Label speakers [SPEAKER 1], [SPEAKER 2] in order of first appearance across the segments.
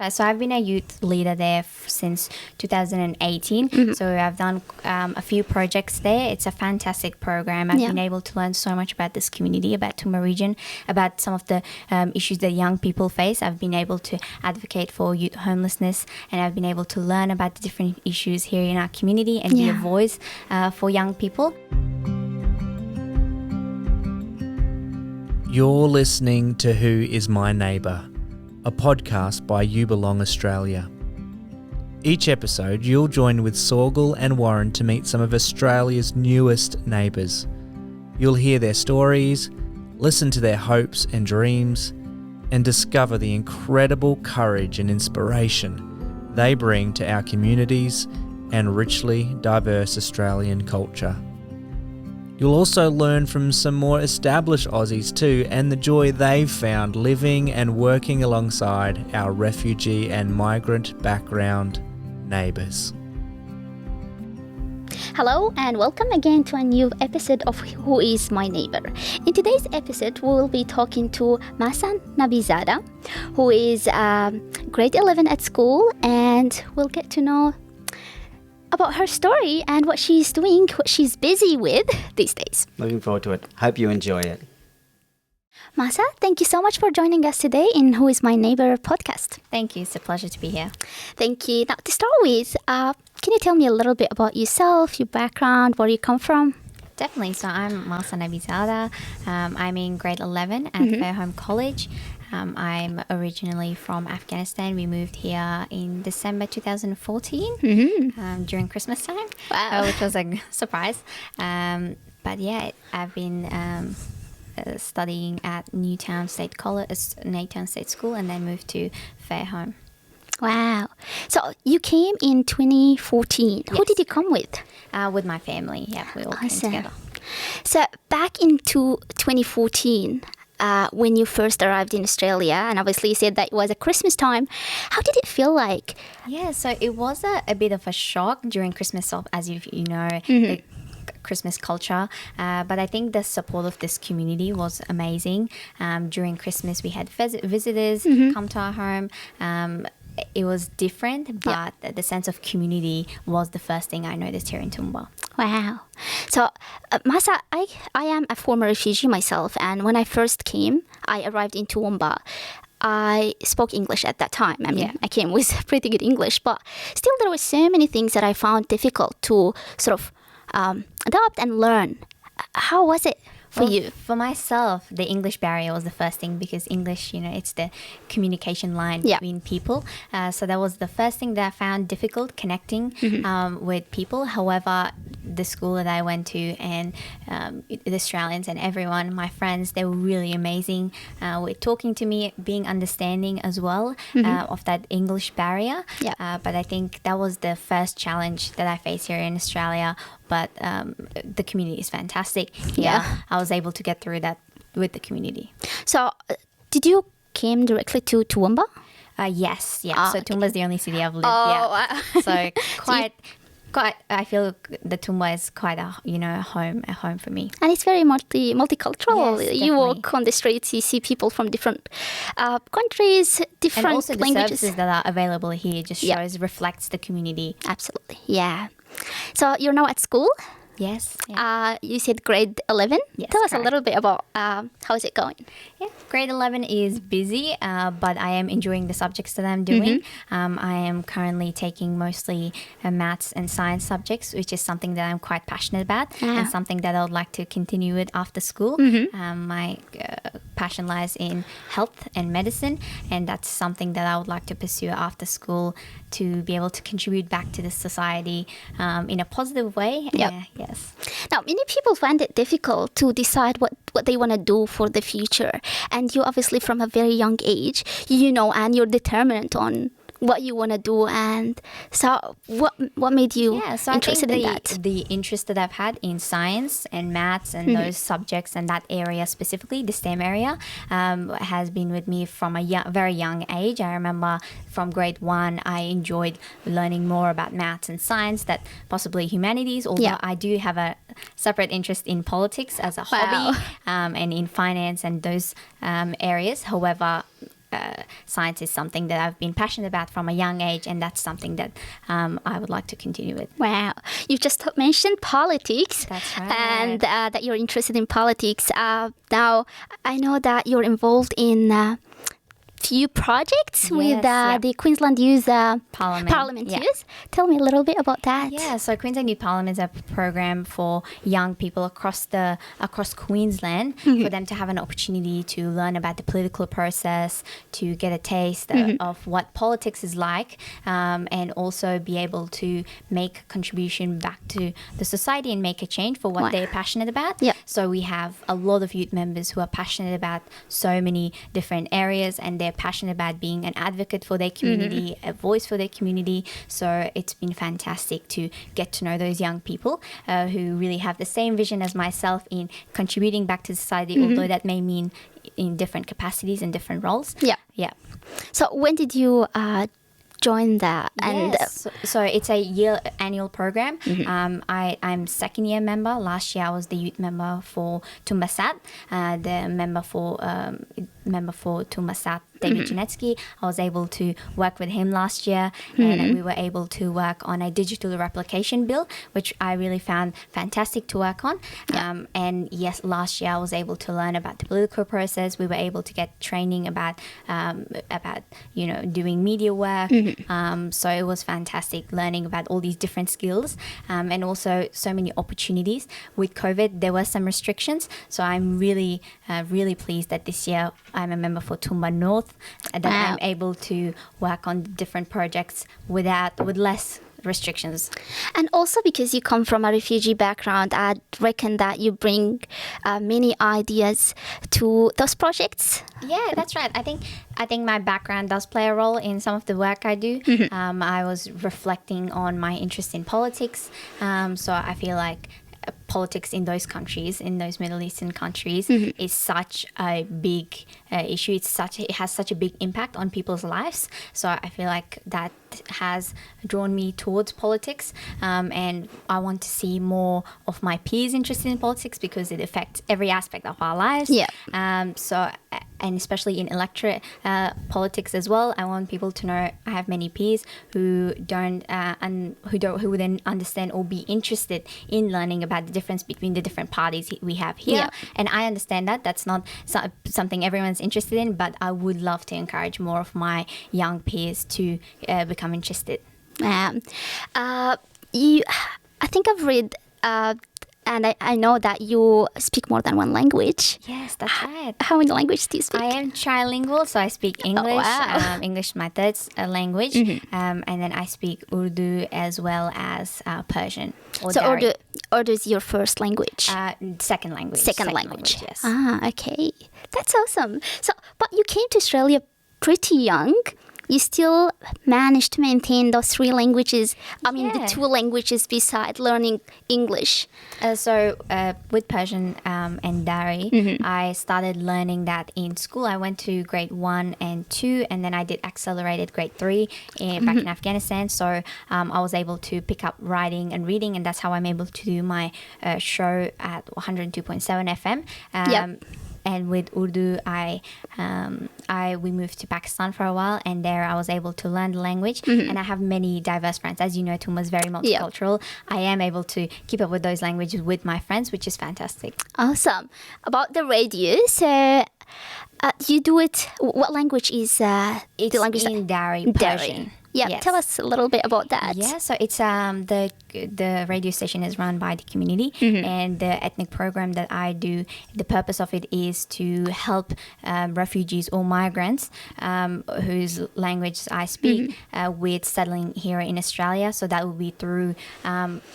[SPEAKER 1] So I've been a youth leader there since 2018. So I've done a few projects there. It's a fantastic program. I've been able to learn so much about this community, about Toowoomba region, about some of the issues that young people face. I've been able to advocate for youth homelessness, and I've been able to learn about the different issues here in our community and be a voice for young people.
[SPEAKER 2] You're listening to Who is My Neighbour, a podcast by You Belong Australia. Each episode, you'll join with Sorgul and Warren to meet some of Australia's newest neighbours. You'll hear their stories, listen to their hopes and dreams, and discover the incredible courage and inspiration they bring to our communities and richly diverse Australian culture. You'll also learn from some more established Aussies too, and the joy they've found living and working alongside our refugee and migrant background neighbours.
[SPEAKER 3] Hello and welcome again to a new episode of Who is My Neighbour. In today's episode, we will be talking to Masa Nabizada, who is grade 11 at school, and we'll get to know about her story and what she's doing, what she's busy with these days.
[SPEAKER 4] Looking forward to it. Hope you enjoy it.
[SPEAKER 3] Masa, thank you so much for joining us today in Who is My Neighbour podcast.
[SPEAKER 1] Thank you. It's a pleasure to be here.
[SPEAKER 3] Thank you. Now, to start with, can you tell me a little bit about yourself, your background, where you come from?
[SPEAKER 1] Definitely. So I'm Mahsa Nabizada. I'm in grade 11 at Fairholme College. I'm originally from Afghanistan. We moved here in December 2014 during Christmas time, which was a surprise. But yeah, I've been studying at Newtown State School, and then moved to Fairholme.
[SPEAKER 3] Wow. So you came in 2014.
[SPEAKER 1] Yes.
[SPEAKER 3] Who did you come with?
[SPEAKER 1] With my family. Yeah, we all came together.
[SPEAKER 3] So back in 2014, when you first arrived in Australia, and obviously you said that it was a Christmas time, how did it feel like?
[SPEAKER 1] Yeah, so it was a bit of a shock during Christmas, as you know, the Christmas culture. But I think the support of this community was amazing. During Christmas, we had visitors come to our home. It was different, but the sense of community was the first thing I noticed here in Toowoomba.
[SPEAKER 3] Wow. So, Masa, I am a former refugee myself, and when I first came, I arrived in Toowoomba. I spoke English at that time. I mean, I came with pretty good English, but still there were so many things that I found difficult to sort of adopt and learn. How was it for you?
[SPEAKER 1] For myself, the English barrier was the first thing, because English, it's the communication line between people. So that was the first thing that I found difficult, connecting with people. However, the school that I went to and the Australians and everyone, my friends, they were really amazing with talking to me, being understanding as well of that English barrier. But I think that was the first challenge that I faced here in Australia. But the community is fantastic. I was able to get through that with the community.
[SPEAKER 3] So, did you came directly to Toowoomba?
[SPEAKER 1] Yes. So Toowoomba is the only city I've lived. Wow. So quite. I feel the Toowoomba is quite a home for me.
[SPEAKER 3] And it's very multicultural.
[SPEAKER 1] Yes,
[SPEAKER 3] you walk on the streets, you see people from different countries, different
[SPEAKER 1] and also
[SPEAKER 3] languages.
[SPEAKER 1] The services that are available here just reflects the community.
[SPEAKER 3] Absolutely, yeah. So you're now at school?
[SPEAKER 1] Yes.
[SPEAKER 3] You said grade 11?
[SPEAKER 1] Yes,
[SPEAKER 3] Tell us
[SPEAKER 1] correct.
[SPEAKER 3] a little bit about how is it going?
[SPEAKER 1] Yeah, grade 11 is busy, but I am enjoying the subjects that I'm doing. I am currently taking mostly maths and science subjects, which is something that I'm quite passionate about and something that I would like to continue with after school. My passion lies in health and medicine, and that's something that I would like to pursue after school to be able to contribute back to the society in a positive way. Yes.
[SPEAKER 3] Now, many people find it difficult to decide what they want to do for the future. And you obviously from a very young age, and you're determined on what you want to do. And so what made you interested in that?
[SPEAKER 1] The interest that I've had in science and maths and those subjects and that area specifically, the STEM area, has been with me from a very young age. I remember from grade 1, I enjoyed learning more about maths and science, that possibly humanities, although I do have a separate interest in politics as a hobby and in finance and those areas. However, science is something that I've been passionate about from a young age, and that's something that I would like to continue with.
[SPEAKER 3] Wow. You just mentioned politics.
[SPEAKER 1] That's right.
[SPEAKER 3] And that you're interested in politics. Now, I know that you're involved in few projects with the Queensland Youth Parliament.
[SPEAKER 1] Yeah.
[SPEAKER 3] Yes. Tell me a little bit about that.
[SPEAKER 1] Yeah, so Queensland Youth Parliament is a program for young people across Queensland for them to have an opportunity to learn about the political process, to get a taste of what politics is like, and also be able to make a contribution back to the society and make a change for what they're passionate about.
[SPEAKER 3] Yeah.
[SPEAKER 1] So we have a lot of youth members who are passionate about so many different areas, and they're passionate about being an advocate for their community, a voice for their community. So it's been fantastic to get to know those young people who really have the same vision as myself in contributing back to society, although that may mean in different capacities and different roles.
[SPEAKER 3] Yeah.
[SPEAKER 1] Yeah.
[SPEAKER 3] So when did you join that? And
[SPEAKER 1] Yes. So it's a annual program. I'm second year member. Last year I was the youth member for Toowoomba, the member for Toowoomba, David Janetsky. I was able to work with him last year, and we were able to work on a digital replication bill, which I really found fantastic to work on. And yes, last year I was able to learn about the political process. We were able to get training about doing media work. So it was fantastic learning about all these different skills, and also so many opportunities. With COVID, there were some restrictions, so I'm really pleased that this year I'm a member for Toowoomba North, and that I'm able to work on different projects with less restrictions.
[SPEAKER 3] And also because you come from a refugee background, I reckon that you bring many ideas to those projects.
[SPEAKER 1] Yeah, that's right. I think my background does play a role in some of the work I do. I was reflecting on my interest in politics, so I feel like politics in those countries, in those Middle Eastern countries, is such a big issue. It has such a big impact on people's lives. So I feel like that has drawn me towards politics, and I want to see more of my peers interested in politics because it affects every aspect of our lives.
[SPEAKER 3] Yeah.
[SPEAKER 1] And especially in electorate politics as well, I want people to know I have many peers who who wouldn't understand or be interested in learning about the difference between the different parties we have here.
[SPEAKER 3] Yeah.
[SPEAKER 1] And I understand that that's not something everyone's interested in, but I would love to encourage more of my young peers to become interested.
[SPEAKER 3] I think I've read, and I know that you speak more than one language.
[SPEAKER 1] Yes, that's right.
[SPEAKER 3] How many languages do you speak?
[SPEAKER 1] I am trilingual, so I speak English.
[SPEAKER 3] wow.
[SPEAKER 1] English is my third language, and then I speak Urdu as well as Persian.
[SPEAKER 3] So Urdu is your first language?
[SPEAKER 1] Second language.
[SPEAKER 3] Second language.
[SPEAKER 1] Yes.
[SPEAKER 3] Okay. That's awesome. So, but you came to Australia pretty young. You still managed to maintain those three languages. I mean, the two languages beside learning English.
[SPEAKER 1] So with Persian and Dari, I started learning that in school. I went to grade 1 and 2, and then I did accelerated grade 3 back in Afghanistan. So I was able to pick up writing and reading, and that's how I'm able to do my show at 102.7 FM. And with Urdu, we moved to Pakistan for a while, and there I was able to learn the language. And I have many diverse friends. As you know, Toowoomba is very multicultural. I am able to keep up with those languages with my friends, which is fantastic.
[SPEAKER 3] Awesome. About the radio, so you do it. What language is the language?
[SPEAKER 1] In Dari, Persian.
[SPEAKER 3] Yeah,
[SPEAKER 1] Yes.
[SPEAKER 3] tell us a little bit about that.
[SPEAKER 1] Yeah, so it's the radio station is run by the community, and the ethnic program that I do, the purpose of it is to help refugees or migrants whose language I speak with settling here in Australia. So that will be through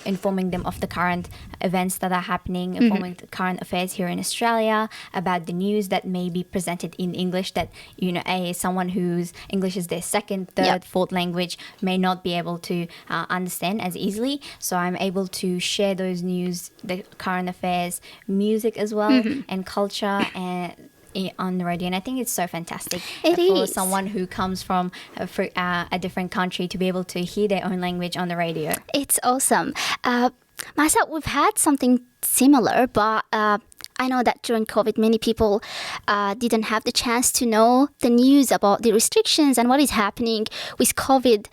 [SPEAKER 1] informing them of the current events that are happening, informing the current affairs here in Australia, about the news that may be presented in English that, someone whose English is their second, third, fourth language may not be able to understand as easily. So I'm able to share those news, the current affairs, music as well, and culture on the radio. And I think it's so fantastic for someone who comes from a different country to be able to hear their own language on the radio.
[SPEAKER 3] It's awesome. Myself, we've had something similar, but I know that during COVID, many people didn't have the chance to know the news about the restrictions and what is happening with COVID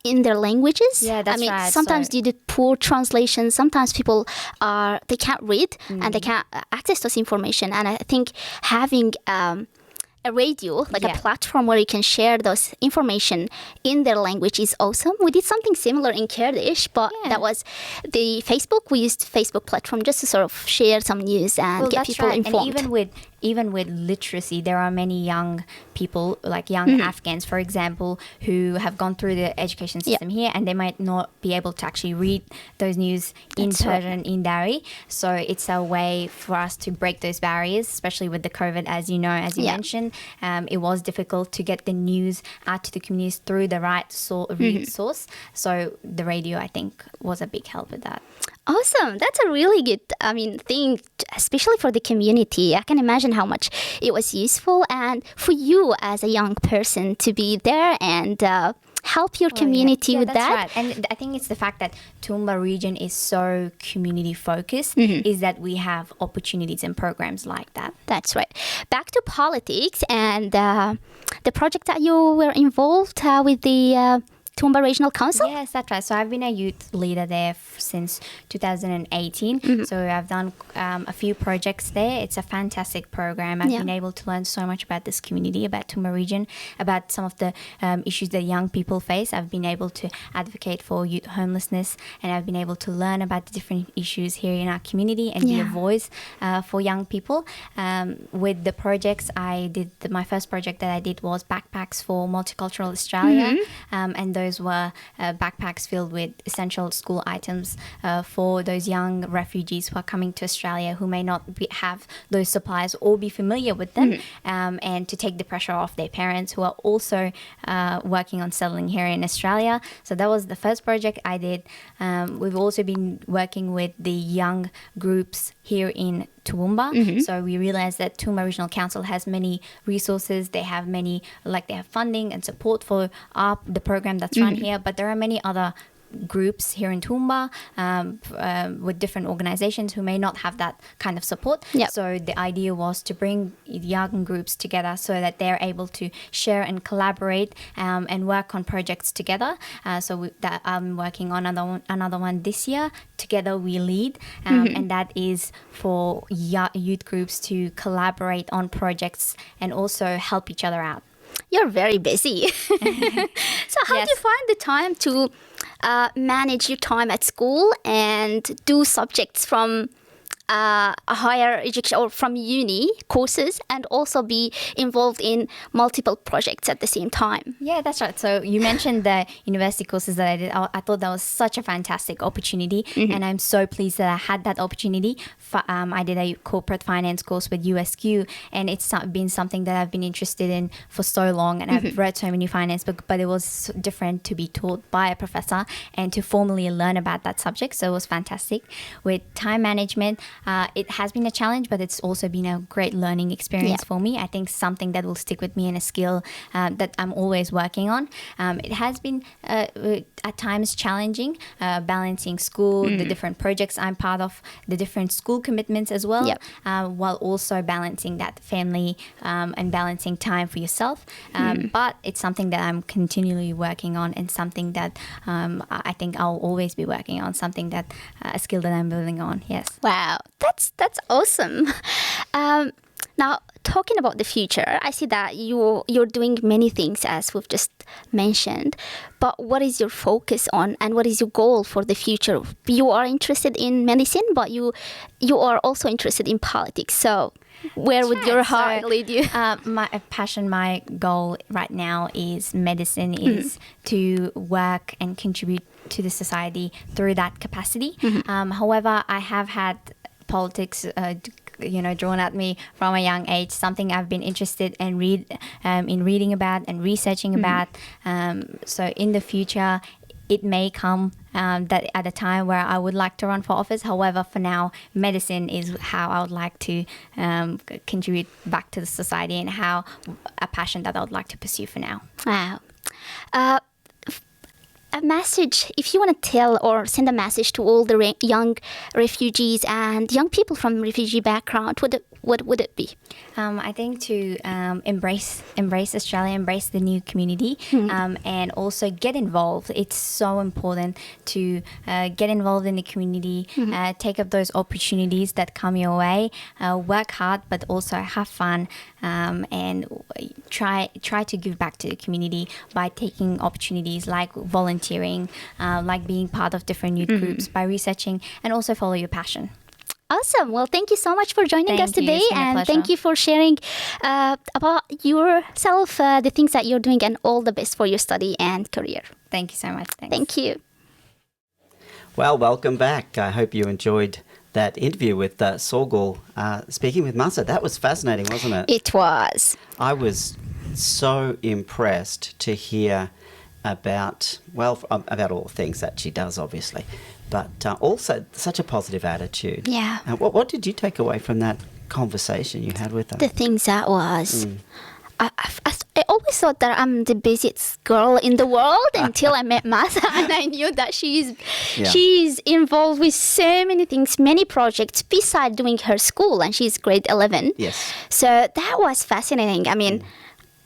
[SPEAKER 3] in their languages.
[SPEAKER 1] Yeah, that's right.
[SPEAKER 3] Sometimes due to poor translation, sometimes people they can't read and they can't access this information. And I think having a radio, like a platform where you can share those information in their language is awesome. We did something similar in Kurdish, but that was the Facebook. We used Facebook platform just to sort of share some news and get people informed.
[SPEAKER 1] And even with literacy, there are many young people, like young Afghans, for example, who have gone through the education system here, and they might not be able to actually read those news in Persian, in Dari. So it's a way for us to break those barriers, especially with the COVID, as you know, as you mentioned. It was difficult to get the news out to the communities through the right read source. So the radio, I think, was a big help with that.
[SPEAKER 3] Awesome. That's a really good, thing, especially for the community. I can imagine how much it was useful. And for you as a young person to be there and help your community with that.
[SPEAKER 1] Right. And I think it's the fact that Toowoomba region is so community focused is that we have opportunities and programs like that.
[SPEAKER 3] That's right. Back to politics and the project that you were involved with the Toowoomba Regional Council?
[SPEAKER 1] Yes, that's right. So I've been a youth leader there since 2018. So I've done a few projects there. It's a fantastic program. I've been able to learn so much about this community, about Toowoomba region, about some of the issues that young people face. I've been able to advocate for youth homelessness, and I've been able to learn about the different issues here in our community and be a voice for young people. With the projects I did, my first project that I did was Backpacks for Multicultural Australia, and those were backpacks filled with essential school items for those young refugees who are coming to Australia who may not have those supplies or be familiar with them, and to take the pressure off their parents who are also working on settling here in Australia. So that was the first project I did. We've also been working with the young groups here in Toowoomba. So we realized that Toowoomba Regional Council has many resources. They have many, they have funding and support for the program that's run here, but there are many other groups here in Toowoomba with different organizations who may not have that kind of support. So the idea was to bring young groups together so that they're able to share and collaborate and work on projects together. That I'm working on another one this year. Together We Lead, and that is for youth groups to collaborate on projects and also help each other out.
[SPEAKER 3] You're very busy. So how do you find the time to manage your time at school and do subjects from a higher education or from uni courses and also be involved in multiple projects at the same time? Yeah,
[SPEAKER 1] that's right. So you mentioned the university courses that I did. I thought that was such a fantastic opportunity, and I'm so pleased that I had that opportunity. I did a corporate finance course with USQ, and it's been something that I've been interested in for so long, and I've read so many finance books, but it was different to be taught by a professor and to formally learn about that subject. So it was fantastic. With time management, it has been a challenge, but it's also been a great learning experience for me. I think something that will stick with me and a skill that I'm always working on. It has been at times challenging, balancing school, the different projects I'm part of, the different school commitments as well, while also balancing that family and balancing time for yourself. But it's something that I'm continually working on, and something that I think I'll always be working on, something that a skill that I'm building on. Yes.
[SPEAKER 3] Wow, that's awesome. Now, talking about the future, I see that you're doing many things as we've just mentioned, but what is your focus on and what is your goal for the future? You are interested in medicine, but you are also interested in politics. So where would your heart lead you?
[SPEAKER 1] My passion, my goal right now is medicine, is to work and contribute to the society through that capacity. However, I have had politics drawn at me from a young age, something I've been interested in reading about and researching about. So in the future, it may come that at a time where I would like to run for office. However, for now, medicine is how I would like to contribute back to the society, and how a passion that I would like to pursue for now.
[SPEAKER 3] Wow. a message, if you want to tell or send a message to all the young refugees and young people from refugee background, what would it be?
[SPEAKER 1] I think to embrace Australia, embrace the new community, and also get involved. It's so important to get involved in the community, take up those opportunities that come your way, work hard, but also have fun, and try to give back to the community by taking opportunities like volunteering, like being part of different youth groups, by researching, and also follow your passion.
[SPEAKER 3] Awesome. Well, thank you so much for joining us today, and thank you for sharing about yourself, the things that you're doing, and all the best for your study and career.
[SPEAKER 1] Thank you so much. Thanks.
[SPEAKER 3] Thank you.
[SPEAKER 4] Well, welcome back. I hope you enjoyed that interview with Sorgul speaking with Masa. That was fascinating, wasn't it?
[SPEAKER 3] It was.
[SPEAKER 4] I was so impressed to hear about all the things that she does, obviously, but also such a positive attitude.
[SPEAKER 3] Yeah.
[SPEAKER 4] What did you take away from that conversation you had with her?
[SPEAKER 3] The things that was... I always thought that I'm the busiest girl in the world until I met Masa, and I knew that she's involved with so many things, many projects beside doing her school, and she's grade 11.
[SPEAKER 4] Yes.
[SPEAKER 3] So that was fascinating. I mean,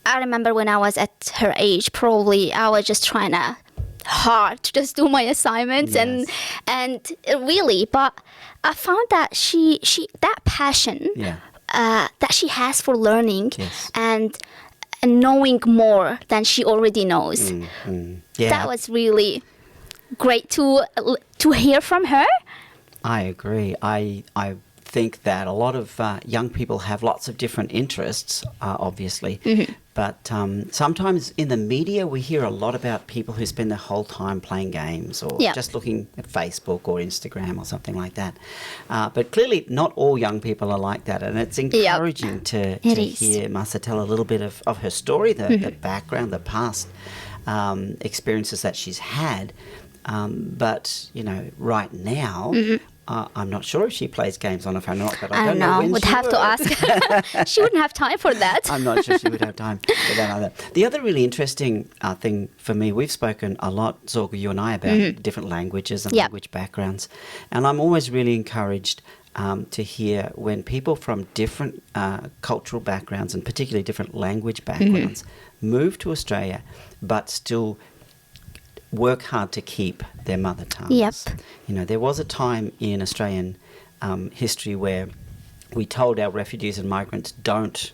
[SPEAKER 3] I remember when I was at her age, probably I was just trying hard to just do my assignments, and really, but I found that she that passion that she has for learning and knowing more than she already knows. That was really great to hear from her.
[SPEAKER 4] I agree. I think that a lot of young people have lots of different interests, obviously. But sometimes in the media we hear a lot about people who spend their whole time playing games or just looking at Facebook or Instagram or something like that. But clearly not all young people are like that, and it's encouraging to hear Masa tell a little bit of her story, the background, the past experiences that she's had. But, right now... I'm not sure if she plays games on her phone or not, but I don't know when
[SPEAKER 3] would have to ask her. She wouldn't have time for that.
[SPEAKER 4] I'm not sure she would have time for that either. The other really interesting thing for me, we've spoken a lot, Sorgul, you and I, about different languages and language backgrounds. And I'm always really encouraged to hear when people from different cultural backgrounds, and particularly different language backgrounds, move to Australia but still work hard to keep their mother tongues. There was a time in Australian history where we told our refugees and migrants, don't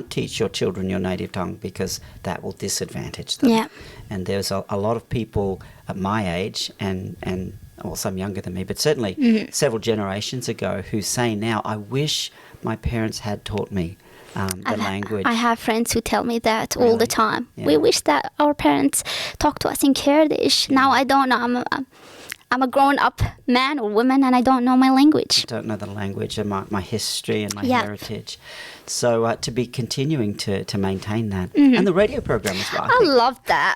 [SPEAKER 4] teach your children your native tongue because that will disadvantage them. And there's a lot of people at my age and some younger than me, but certainly several generations ago, who say now, I wish my parents had taught me the language.
[SPEAKER 3] I have friends who tell me that all the time. We wish that our parents talked to us in Kurdish. Now I don't know. I'm a grown-up man or woman, and I don't know my language.
[SPEAKER 4] I don't know the language and my history and my heritage. So to be continuing to maintain that. And the radio program as well.
[SPEAKER 3] I love that.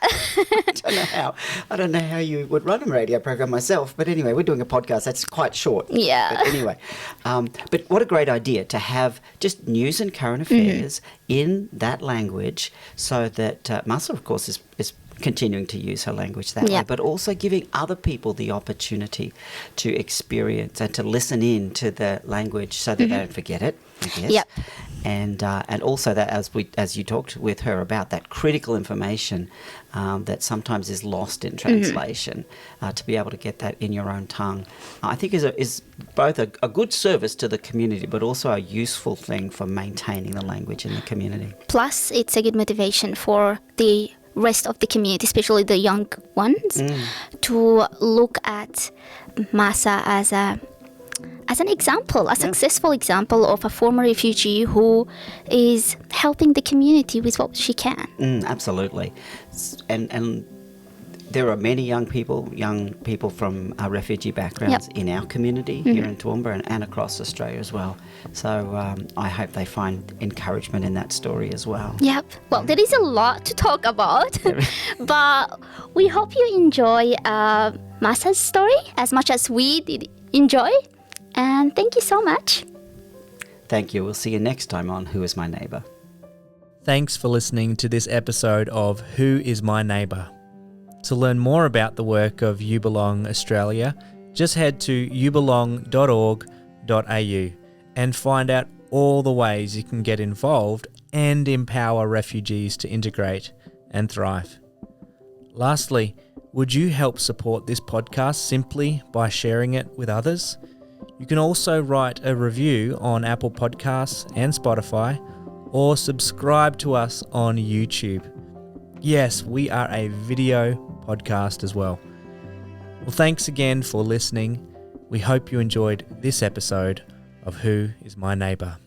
[SPEAKER 4] I don't know how you would run a radio program myself, but anyway, we're doing a podcast that's quite short. But anyway, but what a great idea to have just news and current affairs in that language, so that Masa, of course, is continuing to use her language that way, but also giving other people the opportunity to experience and to listen in to the language so that they don't forget it, I guess. And also that as you talked with her about that critical information that sometimes is lost in translation, to be able to get that in your own tongue, I think is both a good service to the community, but also a useful thing for maintaining the language in the community.
[SPEAKER 3] Plus, it's a good motivation for the rest of the community, especially the young ones, to look at Masa as an example, a successful example of a former refugee who is helping the community with what she can.
[SPEAKER 4] Absolutely. And there are many young people from refugee backgrounds in our community here in Toowoomba and across Australia as well. So I hope they find encouragement in that story as well.
[SPEAKER 3] Well, there is a lot to talk about, but we hope you enjoy Masa's story as much as we did enjoy. And thank you so much.
[SPEAKER 4] Thank you. We'll see you next time on Who is My Neighbour?
[SPEAKER 2] Thanks for listening to this episode of Who is My Neighbour? To learn more about the work of You Belong Australia, just head to youbelong.org.au and find out all the ways you can get involved and empower refugees to integrate and thrive. Lastly, would you help support this podcast simply by sharing it with others? You can also write a review on Apple Podcasts and Spotify, or subscribe to us on YouTube. Yes, we are a video podcast as well. Well, thanks again for listening. We hope you enjoyed this episode of Who is My Neighbour?